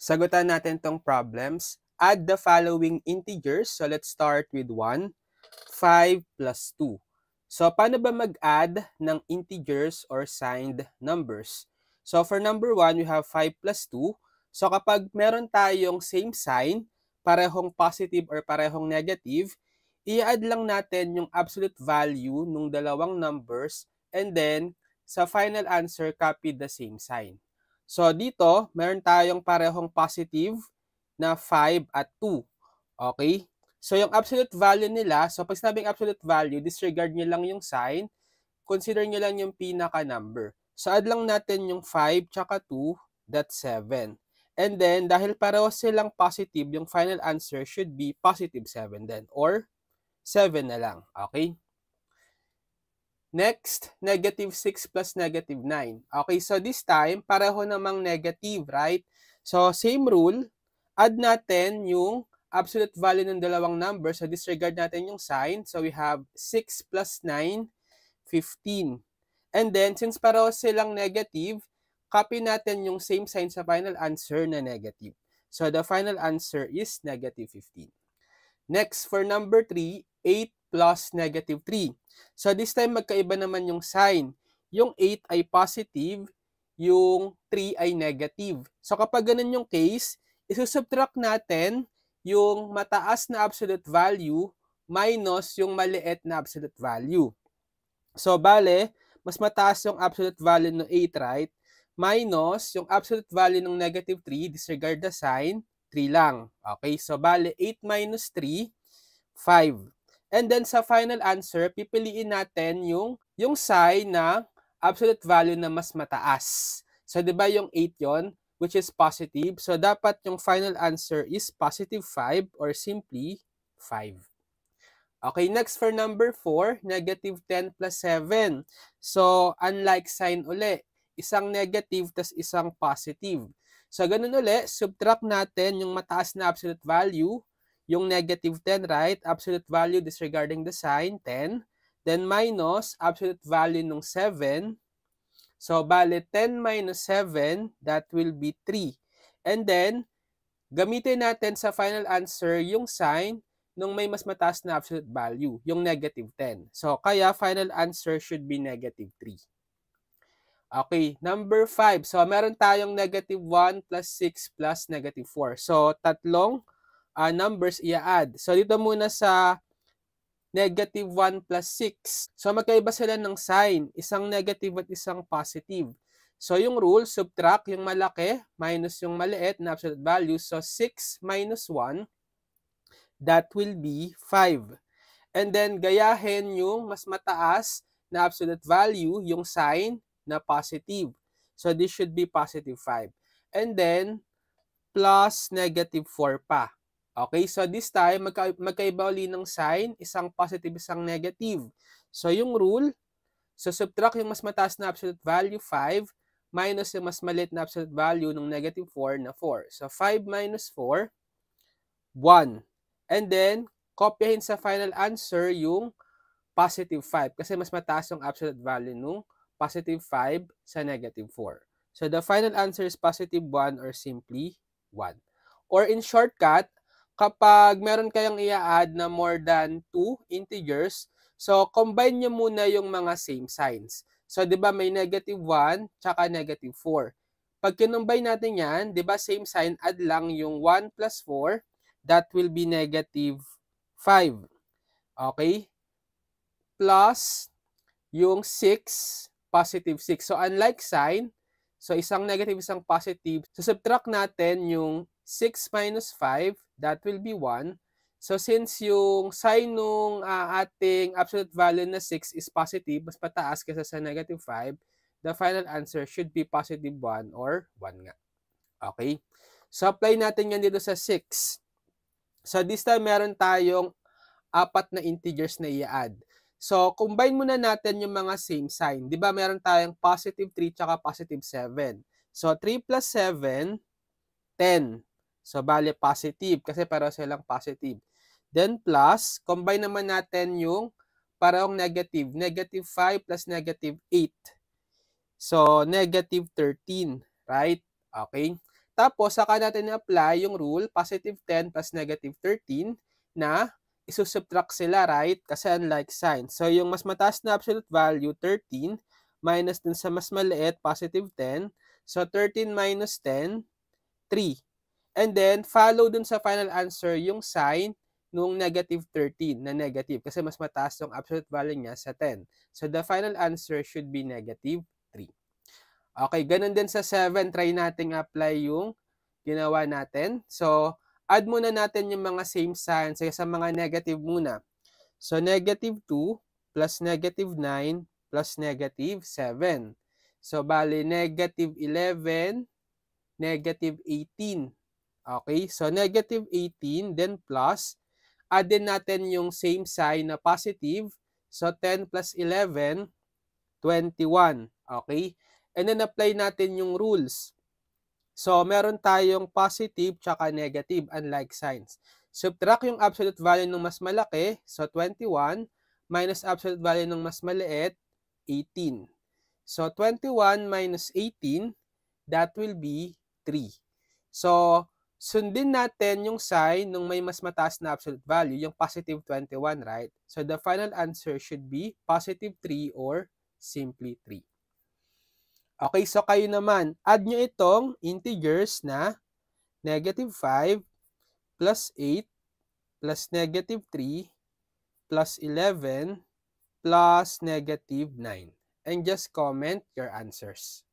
Sagutan natin tong problems. Add the following integers. So let's start with 1, 5 plus 2. So paano ba mag-add ng integers or signed numbers? So for number 1, we have 5 plus 2. So kapag meron tayong same sign, parehong positive or parehong negative, i-add lang natin yung absolute value ng dalawang numbers and then sa final answer, copy the same sign. So dito, meron tayong parehong positive na 5 at 2. Okay? So yung absolute value nila, so pag sinabing absolute value, disregard nyo lang yung sign, consider nyo lang yung pinaka-number. So add lang natin yung 5 tsaka 2, that's 7. And then, dahil pareho silang positive, yung final answer should be positive 7 then, or 7 na lang. Okay? Next, negative 6 plus negative 9. Okay, so this time, pareho namang negative, right? So, same rule, add natin yung absolute value ng dalawang numbers. So, disregard natin yung sign. So, we have 6 plus 9, 15. And then, since pareho silang negative, copy natin yung same sign sa final answer na negative. So, the final answer is negative 15. Next, for number 3, 8 plus negative 3. So this time, magkaiba naman yung sign. Yung 8 ay positive, yung 3 ay negative. So kapag ganun yung case, isusubtract natin yung mataas na absolute value minus yung maliit na absolute value. So bale, mas mataas yung absolute value ng 8, right? Minus yung absolute value ng negative 3, disregard the sign, 3 lang. Okay, so bale, 8 minus 3, 5. And then sa final answer, pipiliin natin yung sign na absolute value na mas mataas. So, di ba yung 8 yon, which is positive. So, dapat yung final answer is positive 5 or simply 5. Okay, next for number 4, negative 10 plus 7. So, unlike sign uli, isang negative tas isang positive. So, ganun uli, subtract natin yung mataas na absolute value, yung negative 10, right? Absolute value disregarding the sign, 10. Then minus absolute value nung 7. So, bale 10 minus 7, that will be 3. And then, gamitin natin sa final answer yung sign nung may mas mataas na absolute value, yung negative 10. So, kaya final answer should be negative 3. Okay, number 5. So, meron tayong negative 1 plus 6 plus negative 4. So, tatlong numbers i-add. So, dito muna sa negative 1 plus 6. So, magkaiba sila ng sign. Isang negative at isang positive. So, yung rule, subtract yung malaki minus yung maliit na absolute value. So, 6 minus 1, that will be 5. And then, gayahin yung mas mataas na absolute value, yung sign na positive. So, this should be positive 5. And then, plus negative 4 pa. Okay, so this time, magkaiba uli ng sign, isang positive, isang negative. So, yung rule, so subtract yung mas mataas na absolute value, 5, minus yung mas maliit na absolute value ng negative 4 na 4. So, 5 minus 4, 1. And then, kopyahin sa final answer yung positive 5 kasi mas mataas yung absolute value nung positive 5 sa negative 4. So, the final answer is positive 1 or simply 1. Or in shortcut, kapag meron kayong i-add na more than 2 integers, so combine nyo muna yung mga same signs. So, di ba may negative 1 tsaka negative 4. Pag kinumbine natin yan, di ba same sign, add lang yung 1 plus 4, that will be negative 5. Okay? Plus yung 6, positive 6. So, unlike sign, so isang negative, isang positive, so subtract natin yung 6 minus 5, that will be 1. So, since yung sign nung ating absolute value na 6 is positive, mas pataas kaysa sa negative 5, the final answer should be positive 1 or 1 nga. Okay? So, apply natin yan dito sa 6. So, this time, meron tayong 4 na integers na i-add. So, combine muna natin yung mga same sign. Di ba meron tayong positive 3 tsaka positive 7. So, 3 plus 7, 10. So, bale positive kasi pareho silang positive. Then plus, combine naman natin yung parehong negative. Negative 5 plus negative 8. So, negative 13. Right? Okay. Tapos, saka natin i-apply yung rule, positive 10 plus negative 13, na isusubtract sila, right? Kasi unlike sign. So, yung mas mataas na absolute value, 13, minus dun sa mas maliit, positive 10. So, 13 minus 10, 3. And then, follow dun sa final answer yung sign nung negative 13 na negative kasi mas mataas yung absolute value niya sa 10. So, the final answer should be negative 3. Okay, ganun din sa 7. Try nating apply yung ginawa natin. So, add muna natin yung mga same signs sa mga negative muna. So, negative 2 plus negative 9 plus negative 7. So, bali, negative 11, negative 18. Okay, so negative 18, then plus, add din natin yung same sign na positive. So, 10 plus 11, 21. Okay? And then apply natin yung rules. So, meron tayong positive tsaka negative, unlike signs. Subtract yung absolute value ng mas malaki, so 21, minus absolute value ng mas maliit, 18. So, 21 minus 18, that will be 3. So, sundin natin yung sign nung may mas mataas na absolute value, yung positive 21, right? So, the final answer should be positive 3 or simply 3. Okay, so kayo naman, add nyo itong integers na negative 5 plus 8 plus negative 3 plus 11 plus negative 9. And just comment your answers.